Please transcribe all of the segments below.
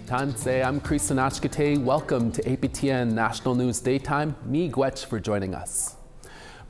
Tanse, I'm Chris Sanachkate. Welcome to APTN National News Daytime. Me Gwetch for joining us.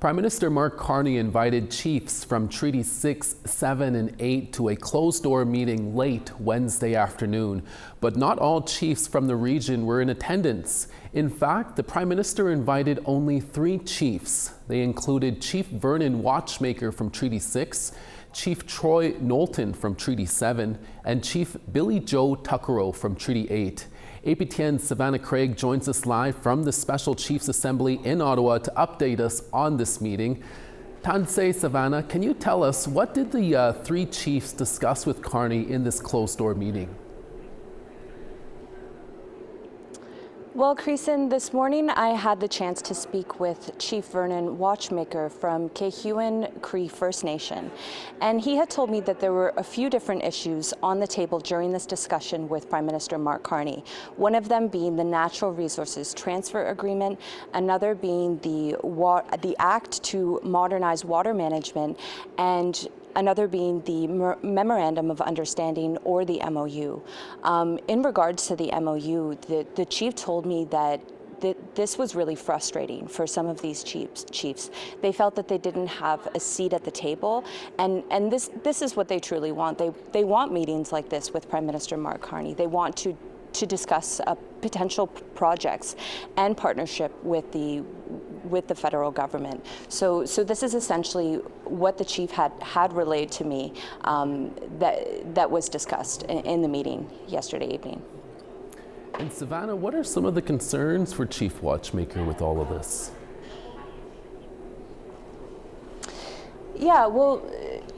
Prime Minister Mark Carney invited chiefs from Treaties 6, 7 and 8 to a closed-door meeting late Wednesday afternoon. But not all chiefs from the region were in attendance. In fact, the Prime Minister invited only 3 chiefs. They included Chief Vernon Watchmaker from Treaty 6, Chief Troy Knowlton from Treaty 7, and Chief Billy Joe Tuckero from Treaty 8. APTN's Savannah Craig joins us live from the Special Chiefs Assembly in Ottawa to update us on this meeting. Tanse, Savannah, can you tell us what did the 3 chiefs discuss with Carney in this closed-door meeting? Well, Creason, this morning I had the chance to speak with Chief Vernon Watchmaker from Kehuen Cree First Nation, and he had told me that there were a few different issues on the table during this discussion with Prime Minister Mark Carney, one of them being the Natural Resources Transfer Agreement, another being the Act to modernize water management, and another being the Memorandum of Understanding, or the MOU. In regards to the MOU, the chief told me that this was really frustrating for some of these chiefs. They felt that they didn't have a seat at the table, and this is what they truly want. They want meetings like this with Prime Minister Mark Carney. They want to discuss potential projects and partnership with the federal government. So this is essentially what the chief had relayed to me that was discussed in the meeting yesterday evening. And Savannah, what are some of the concerns for Chief Watchmaker with all of this? Yeah, well,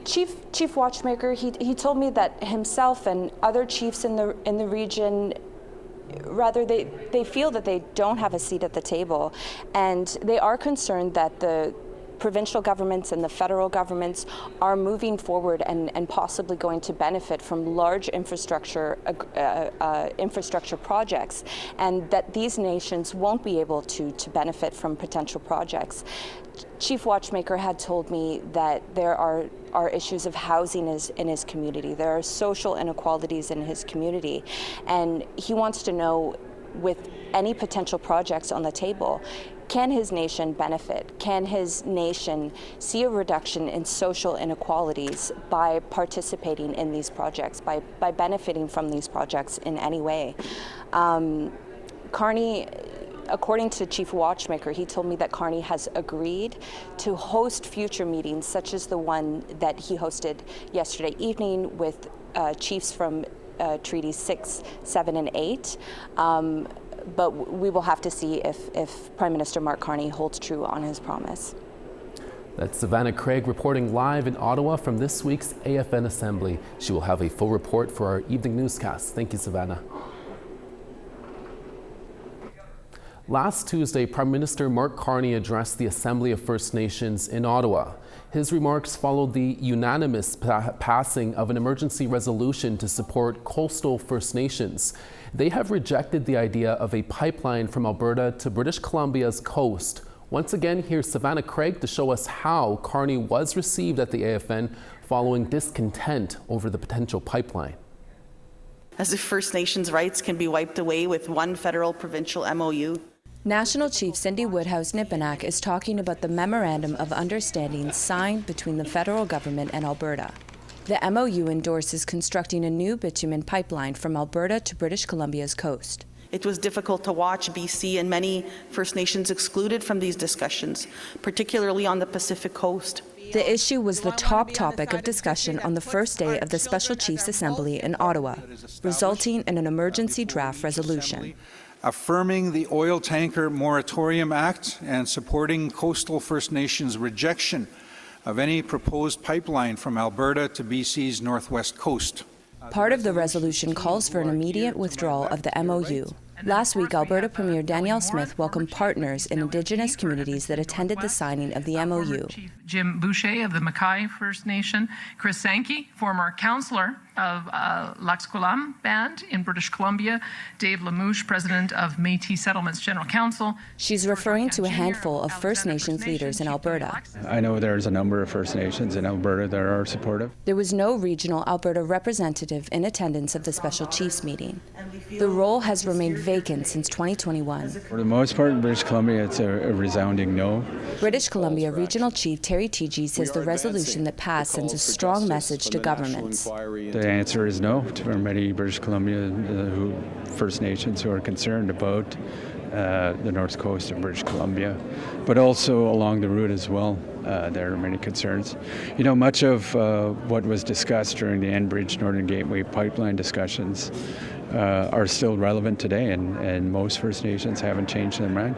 Chief Watchmaker, he told me that himself and other chiefs in the region, rather, they feel that they don't have a seat at the table, and they are concerned that the provincial governments and the federal governments are moving forward and possibly going to benefit from large infrastructure projects, and that these nations won't be able to benefit from potential projects. Chief Watchmaker had told me that there are issues of housing in his community. There are social inequalities in his community, and he wants to know, with any potential projects on the table, can his nation benefit? Can his nation see a reduction in social inequalities by participating in these projects, by benefiting from these projects in any way? Carney, according to Chief Watchmaker, he told me that Carney has agreed to host future meetings, such as the one that he hosted yesterday evening with chiefs from Treaties 6, 7, and 8. But we will have to see if Prime Minister Mark Carney holds true on his promise. That's Savannah Craig reporting live in Ottawa from this week's AFN Assembly. She will have a full report for our evening newscast. Thank you, Savannah. Last Tuesday, Prime Minister Mark Carney addressed the Assembly of First Nations in Ottawa. His remarks followed the unanimous passing of an emergency resolution to support coastal First Nations. They have rejected the idea of a pipeline from Alberta to British Columbia's coast. Once again, here's Savannah Craig to show us how Carney was received at the AFN following discontent over the potential pipeline. As if First Nations rights can be wiped away with one federal-provincial MOU. National Chief Cindy Woodhouse-Nippenack is talking about the Memorandum of Understanding signed between the federal government and Alberta. The MOU endorses constructing a new bitumen pipeline from Alberta to British Columbia's coast. It was difficult to watch BC and many First Nations excluded from these discussions, particularly on the Pacific coast. The issue was the top topic of discussion on the first day of the Special Chiefs Assembly in Ottawa, resulting in an emergency draft resolution. Affirming the Oil Tanker Moratorium Act and supporting coastal First Nations rejection of any proposed pipeline from Alberta to BC's northwest coast. Part of the resolution calls for an immediate withdrawal of the MOU Last week, Alberta Premier Danielle Smith welcomed partners in Indigenous communities that attended the signing of the MOU. Chief Jim Boucher of the Mackay First Nation, Chris Sankey, former councillor of Laxqualam Band in British Columbia, Dave Lamouche, president of Métis Settlements General Council. She's referring to a handful of First Nations leaders in Alberta. I know there's a number of First Nations in Alberta that are supportive. There was no regional Alberta representative in attendance of the Special Chiefs meeting. The role has remained vacant since 2021. For the most part, in British Columbia, it's a resounding no. British Columbia Regional Chief Terry Teegee says the resolution that passed sends a strong message to governments. The answer is no for many British Columbia First Nations who are concerned about the north coast of British Columbia, but also along the route as well. There are many concerns. You know, much of what was discussed during the Enbridge Northern Gateway pipeline discussions are still relevant today, and most First Nations haven't changed their mind.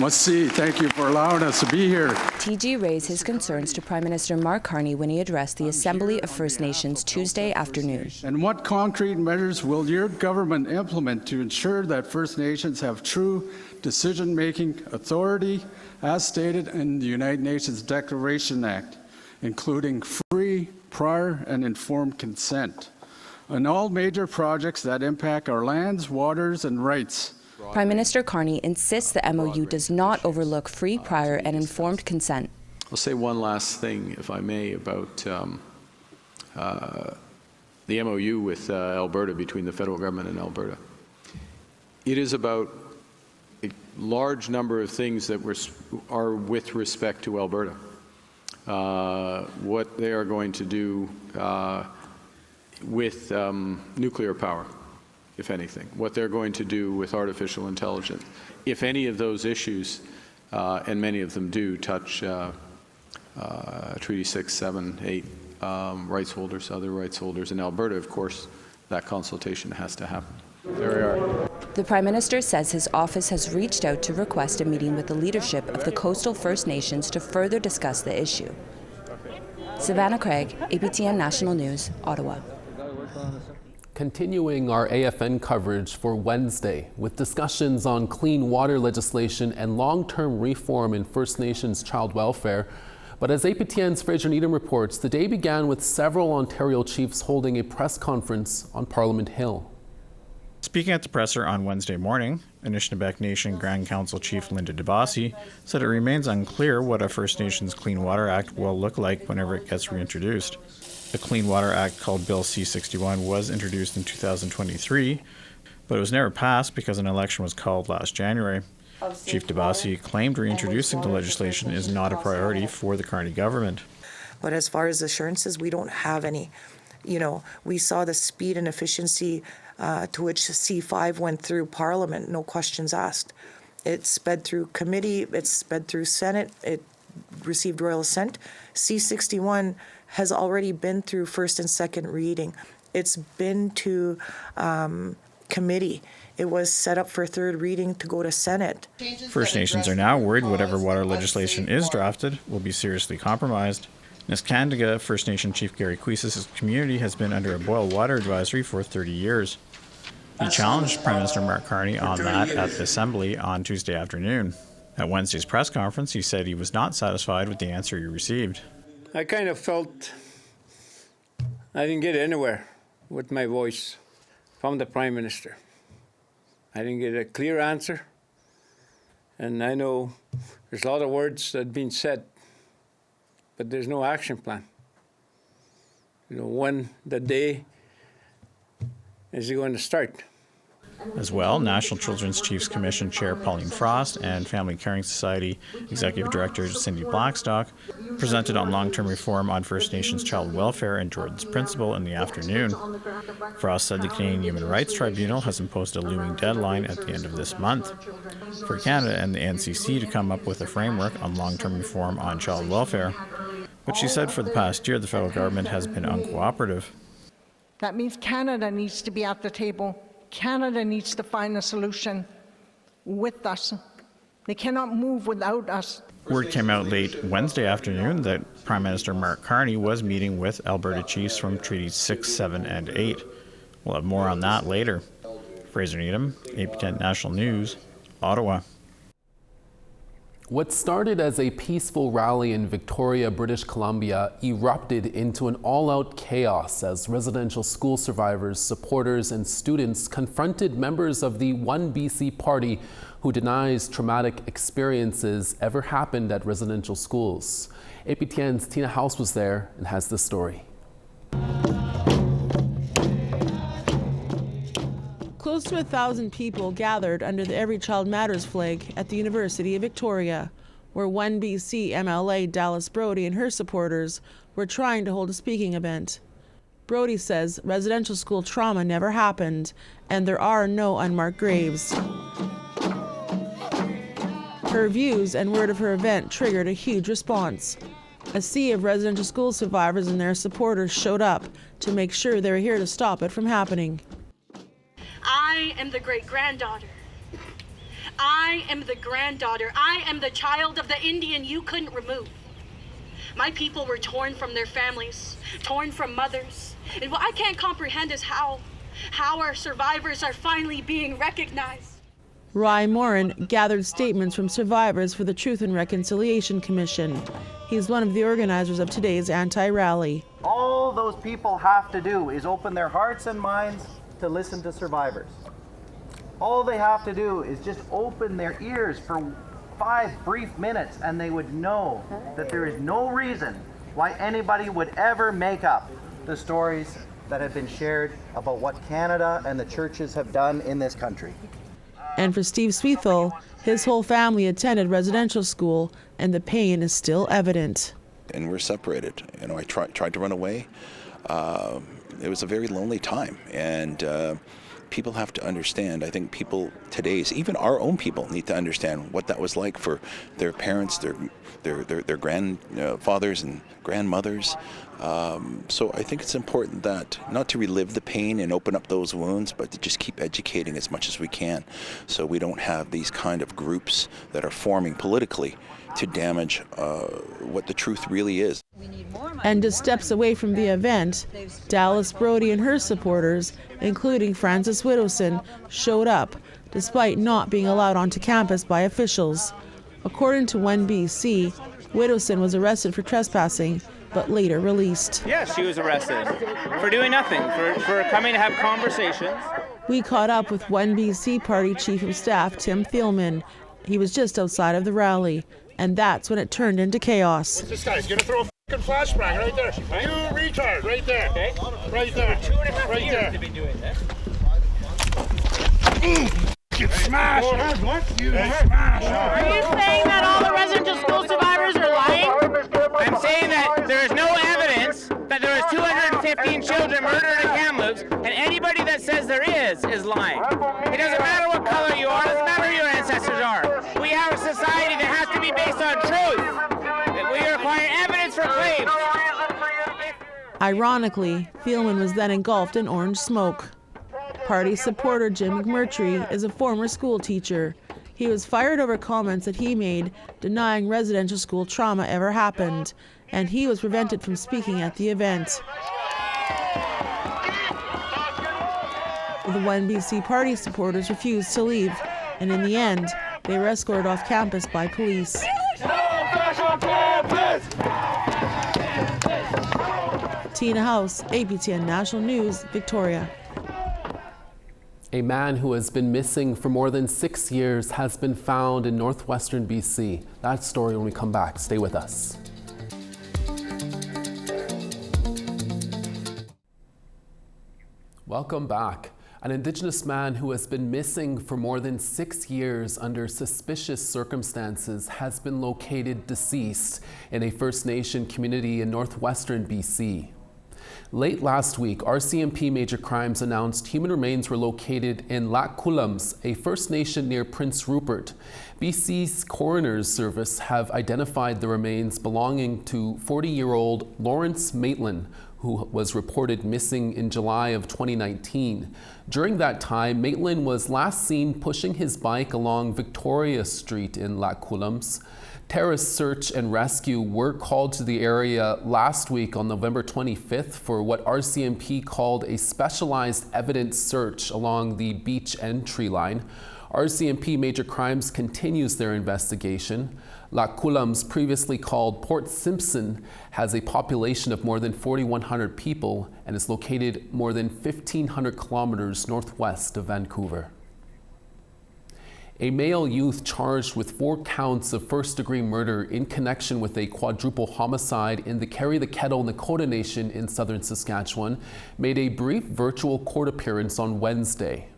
Must see. Thank you for allowing us to be here. TG raised his concerns to Prime Minister Mark Carney when he addressed the Assembly of First Nations Tuesday afternoon. And what concrete measures will your government implement to ensure that First Nations have true decision-making authority as stated in the United Nations Declaration Act, including free, prior, and informed consent on all major projects that impact our lands, waters, and rights? Prime Minister Carney insists the MOU does not overlook free, prior, and informed consent. I'll say one last thing, if I may, about the MOU with Alberta, between the federal government and Alberta. It is about a large number of things that are with respect to Alberta. What they are going to do with nuclear power, if anything, what they're going to do with artificial intelligence. If any of those issues, and many of them do, touch Treaty 6, 7, 8 rights holders, other rights holders in Alberta, of course, that consultation has to happen. There we are. The Prime Minister says his office has reached out to request a meeting with the leadership of the coastal First Nations to further discuss the issue. Savannah Craig, APTN National News, Ottawa. Continuing our AFN coverage for Wednesday with discussions on clean water legislation and long-term reform in First Nations child welfare. But as APTN's Fraser Needham reports, the day began with several Ontario chiefs holding a press conference on Parliament Hill. Speaking at the presser on Wednesday morning, Anishinaabe Nation Grand Council Chief Linda DeBasi said it remains unclear what a First Nations Clean Water Act will look like whenever it gets reintroduced. The Clean Water Act, called Bill C-61, was introduced in 2023, but it was never passed because an election was called last January. Chief DeBasi claimed reintroducing the legislation is not a priority for the Carney government. But as far as assurances, we don't have any. You know, we saw the speed and efficiency to which C5 went through Parliament, no questions asked. It sped through committee, it sped through Senate, it received royal assent. C61 has already been through first and second reading. It's been to committee. It was set up for third reading to go to Senate. First Nations are now worried whatever water legislation is drafted will be seriously compromised. In Escandaga, First Nation Chief Gary Cuisis' community has been under a boil water advisory for 30 years. He challenged Prime Minister Mark Carney on that at the Assembly on Tuesday afternoon. At Wednesday's press conference, he said he was not satisfied with the answer he received. I kind of felt I didn't get anywhere with my voice from the Prime Minister. I didn't get a clear answer, and I know there's a lot of words that have been said, but there's no action plan. You know, when the day is it going to start? As well, National Children's Chiefs Commission Chair Pauline Frost and Family Caring Society Executive Director Cindy Blackstock presented on long-term reform on First Nations child welfare and Jordan's Principle in the afternoon. Frost said the Canadian Human Rights Tribunal has imposed a looming deadline at the end of this month for Canada and the NCC to come up with a framework on long-term reform on child welfare. But she said for the past year the federal government has been uncooperative. That means Canada needs to be at the table. Canada needs to find a solution with us. They cannot move without us. Word came out late Wednesday afternoon that Prime Minister Mark Carney was meeting with Alberta chiefs from Treaties 6, 7, and 8. We'll have more on that later. Fraser Needham, APTN National News, Ottawa. What started as a peaceful rally in Victoria, British Columbia, erupted into an all-out chaos as residential school survivors, supporters, and students confronted members of the One BC Party who denies traumatic experiences ever happened at residential schools. APTN's Tina House was there and has the story. Close to 1,000 people gathered under the Every Child Matters flag at the University of Victoria, where One BC MLA Dallas Brody and her supporters were trying to hold a speaking event. Brody says residential school trauma never happened and there are no unmarked graves. Her views and word of her event triggered a huge response. A sea of residential school survivors and their supporters showed up to make sure they were here to stop it from happening. I am the great-granddaughter. I am the granddaughter. I am the child of the Indian you couldn't remove. My people were torn from their families, torn from mothers. And what I can't comprehend is how our survivors are finally being recognized. Rye Morin gathered statements from survivors for the Truth and Reconciliation Commission. He's one of the organizers of today's anti-rally. All those people have to do is open their hearts and minds to listen to survivors. All they have to do is just open their ears for 5 brief minutes and they would know that there is no reason why anybody would ever make up the stories that have been shared about what Canada and the churches have done in this country. And for Steve Sweethall, his whole family attended residential school and the pain is still evident. And we're separated. You know, I tried to run away. It was a very lonely time, and people have to understand. I think people today's, even our own people, need to understand what that was like for their parents, their grandfathers and grandmothers. So I think it's important that not to relive the pain and open up those wounds, but to just keep educating as much as we can, so we don't have these kind of groups that are forming politically to damage what the truth really is. And just steps away from the event, Dallas Brody and her supporters, including Frances Widowson, showed up, despite not being allowed onto campus by officials. According to One BC, Widowson was arrested for trespassing, but later released. Yes, she was arrested for doing nothing, for coming to have conversations. We caught up with One BC Party Chief of Staff Tim Thielman. He was just outside of the rally, and that's when it turned into chaos. This guy's gonna throw a fucking flashbang right there. You retard, right there. Okay. Right there. 2.5 years to be doing this. Get smashed. You smashed. Are you saying that all the residential school survivors are lying? I'm saying that there is no evidence that there was 215 children murdered in Kamloops, and anybody that says there is lying. It doesn't matter what color you are, it doesn't matter who your ancestors are. We have a society that has to be based on truth. We require evidence for claims. Ironically, Thielman was then engulfed in orange smoke. Party supporter Jim McMurtry is a former school teacher. He was fired over comments that he made denying residential school trauma ever happened, and he was prevented from speaking at the event. The One BC Party supporters refused to leave, and in the end, they were escorted off campus by police. Tina House, APTN National News, Victoria. A man who has been missing for more than 6 years has been found in northwestern BC. That story when we come back. Stay with us. Welcome back. An Indigenous man who has been missing for more than 6 years under suspicious circumstances has been located deceased in a First Nation community in northwestern BC. Late last week, RCMP Major Crimes announced human remains were located in Lac Coulombe, a First Nation near Prince Rupert. BC's Coroner's Service have identified the remains belonging to 40-year-old Lawrence Maitland, who was reported missing in July of 2019. During that time, Maitland was last seen pushing his bike along Victoria Street in Lac Coulombe. Terrorist search and rescue were called to the area last week on November 25th for what RCMP called a specialized evidence search along the beach entry line. RCMP Major Crimes continues their investigation. Lac Coulombe's previously called Port Simpson has a population of more than 4,100 people and is located more than 1,500 kilometers northwest of Vancouver. A male youth charged with 4 counts of first-degree murder in connection with a quadruple homicide in the Carry the Kettle Nakota Nation in southern Saskatchewan made a brief virtual court appearance on Wednesday.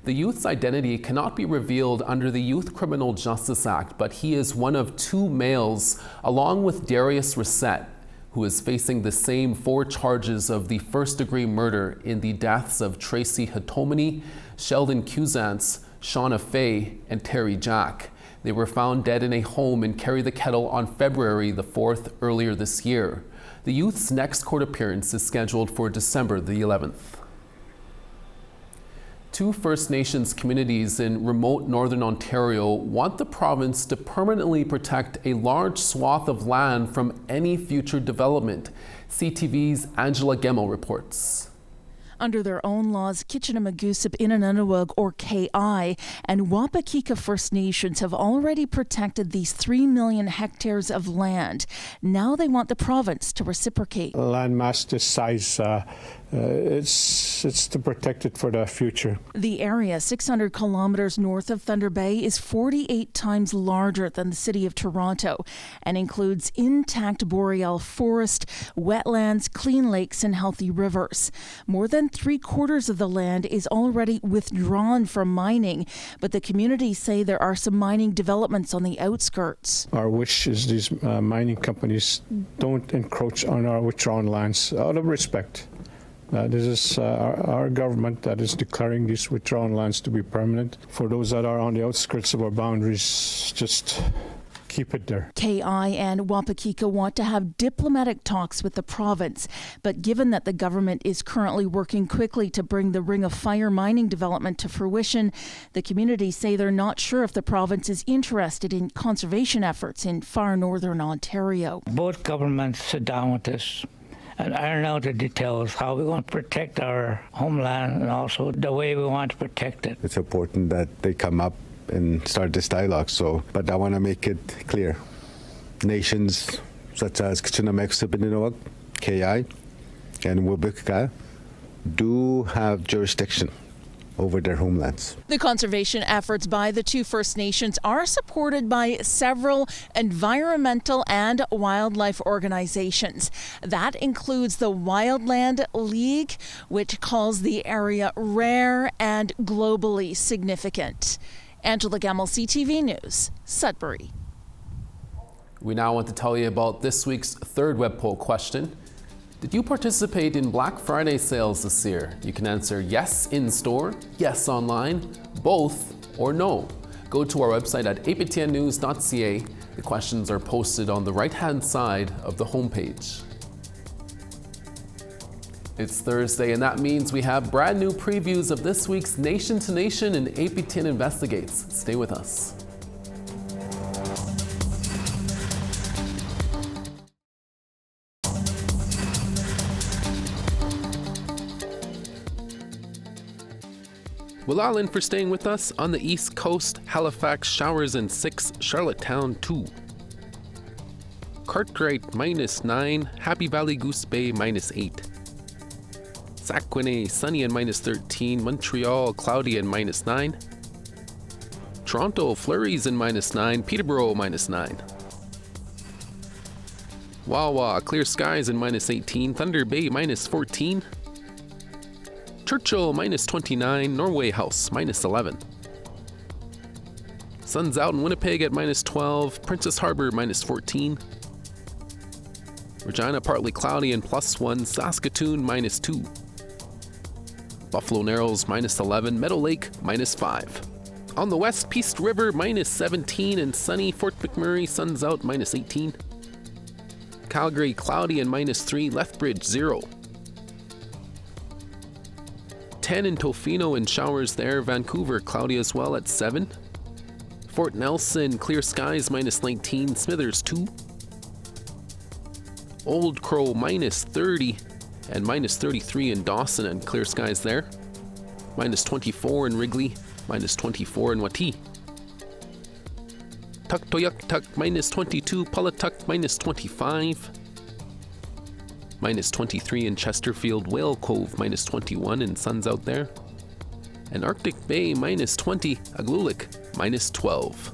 The youth's identity cannot be revealed under the Youth Criminal Justice Act, but he is one of 2 males, along with Darius Reset, who is facing the same 4 charges of the first-degree murder in the deaths of Tracy Hatomini, Sheldon Cusance, Shauna Fay, and Terry Jack. They were found dead in a home in Carry the Kettle on February the 4th earlier this year. The youth's next court appearance is scheduled for December the 11th. 2 First Nations communities in remote northern Ontario want the province to permanently protect a large swath of land from any future development. CTV's Angela Gemmell reports. Under their own laws, Kitchener-Magoosup, Inanunawug, or KI, and Wapakika First Nations have already protected these 3 million hectares of land. Now they want the province to reciprocate. Land mass this size, it's to protect it for the future. The area, 600 kilometers north of Thunder Bay, is 48 times larger than the city of Toronto and includes intact boreal forest, wetlands, clean lakes, and healthy rivers. More than 3/4 of the land is already withdrawn from mining, but the communities say there are some mining developments on the outskirts. Our wish is these mining companies don't encroach on our withdrawn lands out of respect. This is our government that is declaring these withdrawn lands to be permanent. For those that are on the outskirts of our boundaries, just keep it there. KI and Wapakika want to have diplomatic talks with the province, but given that the government is currently working quickly to bring the Ring of Fire mining development to fruition, the communities say they're not sure if the province is interested in conservation efforts in far northern Ontario. Both governments sit down with us and iron out the details, how we want to protect our homeland and also the way we want to protect it. It's important that they come up and start this dialogue. But I want to make it clear. Nations such as Kitchener-Magoosup, Inanunawug, KI, and Wapakika do have jurisdiction over their homelands. The conservation efforts by the 2 First Nations are supported by several environmental and wildlife organizations. That includes the Wildland League, which calls the area rare and globally significant. Angela Gemmell, CTV News, Sudbury. We now want to tell you about this week's 3rd web poll question. Did you participate in Black Friday sales this year? You can answer yes in store, yes online, both, or no. Go to our website at aptnnews.ca. The questions are posted on the right-hand side of the homepage. It's Thursday, and that means we have brand new previews of this week's Nation to Nation and APTN Investigates. Stay with us. Well, all in for staying with us. On the East Coast, Halifax showers and 6, Charlottetown 2. Cartwright -9, Happy Valley Goose Bay -8. Saguenay sunny and -13, Montreal cloudy and -9. Toronto flurries and -9, Peterborough -9. Wawa clear skies and -18, Thunder Bay -14. Churchill -29, Norway House -11. Sun's out in Winnipeg at -12, Princess Harbor -14. Regina partly cloudy and +1, Saskatoon -2. Buffalo Narrows -11, Meadow Lake -5. On the west, Peace River -17 and sunny, Fort McMurray sun's out -18. Calgary cloudy and -3, Lethbridge 0. 10 in Tofino and showers there, Vancouver cloudy as well at 7. Fort Nelson, clear skies, -19, Smithers 2. Old Crow, -30, and -33 in Dawson, and clear skies there. -24 in Wrigley, -24 in Watee. Tuktoyaktuk, -22, Pulatuk, -25. -23 in Chesterfield, Whale Cove, -21 and sun's out there. And Arctic Bay, -20, Aglulik, -12.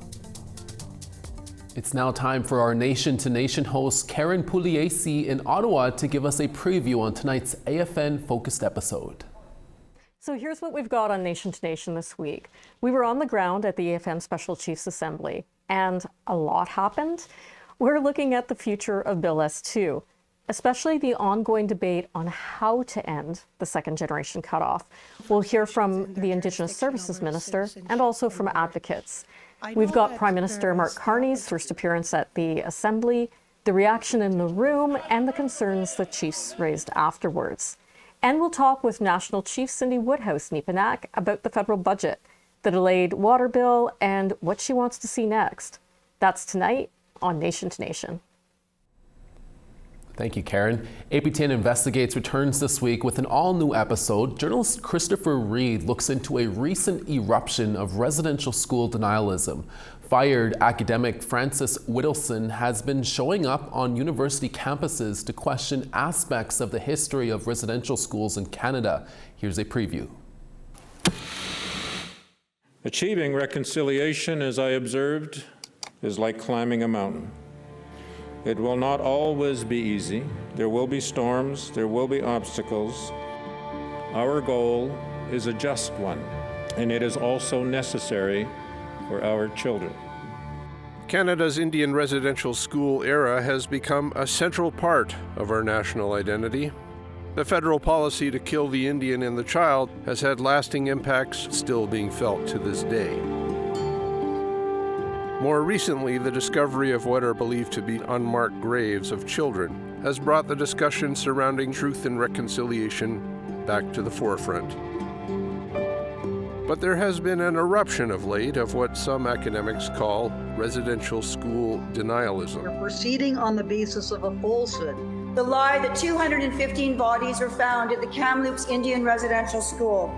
It's now time for our Nation to Nation host, Karen Pugliese in Ottawa, to give us a preview on tonight's AFN focused episode. So here's what we've got on Nation to Nation this week. We were on the ground at the AFN Special Chiefs Assembly, and a lot happened. We're looking at the future of Bill S2, especially the ongoing debate on how to end the second generation cutoff. We'll hear from the Indigenous Services Minister and also from advocates. We've got Prime Minister Mark Carney's first appearance at the Assembly, the reaction in the room, and the concerns the Chiefs raised afterwards. And we'll talk with National Chief Cindy Woodhouse-Neepanak about the federal budget, the delayed water bill, and what she wants to see next. That's tonight on Nation to Nation. Thank you, Karen. APTN Investigates returns this week with an all-new episode. Journalist Christopher Reed looks into a recent eruption of residential school denialism. Fired academic Francis Whittleson has been showing up on university campuses to question aspects of the history of residential schools in Canada. Here's a preview. Achieving reconciliation, as I observed, is like climbing a mountain. It will not always be easy. There will be storms, there will be obstacles. Our goal is a just one, and it is also necessary for our children. Canada's Indian residential school era has become a central part of our national identity. The federal policy to kill the Indian and the child has had lasting impacts still being felt to this day. More recently, the discovery of what are believed to be unmarked graves of children has brought the discussion surrounding truth and reconciliation back to the forefront. But there has been an eruption of late of what some academics call residential school denialism. We're proceeding on the basis of a falsehood. The lie that 215 bodies were found at the Kamloops Indian Residential School.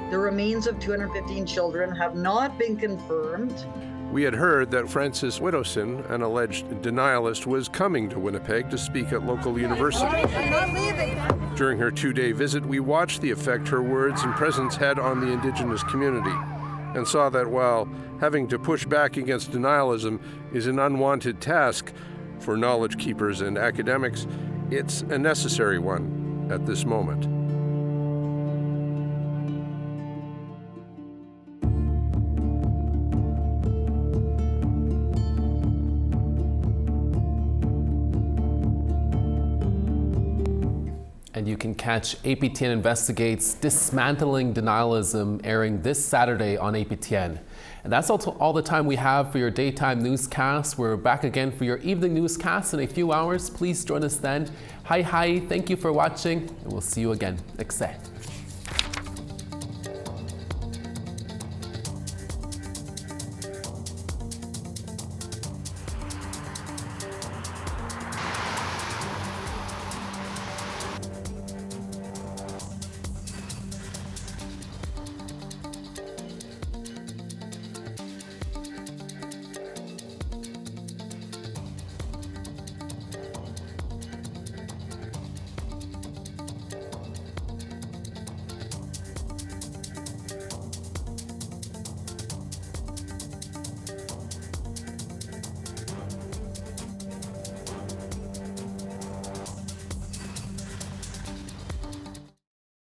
The remains of 215 children have not been confirmed. We had heard that Francis Whittleson, an alleged denialist, was coming to Winnipeg to speak at local university. During her 2-day visit, we watched the effect her words and presence had on the Indigenous community, and saw that while having to push back against denialism is an unwanted task for knowledge keepers and academics, it's a necessary one at this moment. And you can catch APTN Investigates Dismantling Denialism airing this Saturday on APTN. And that's all the time we have for your daytime newscast. We're back again for your evening newscast in a few hours. Please join us then. Hi, thank you for watching, and we'll see you again. Next set.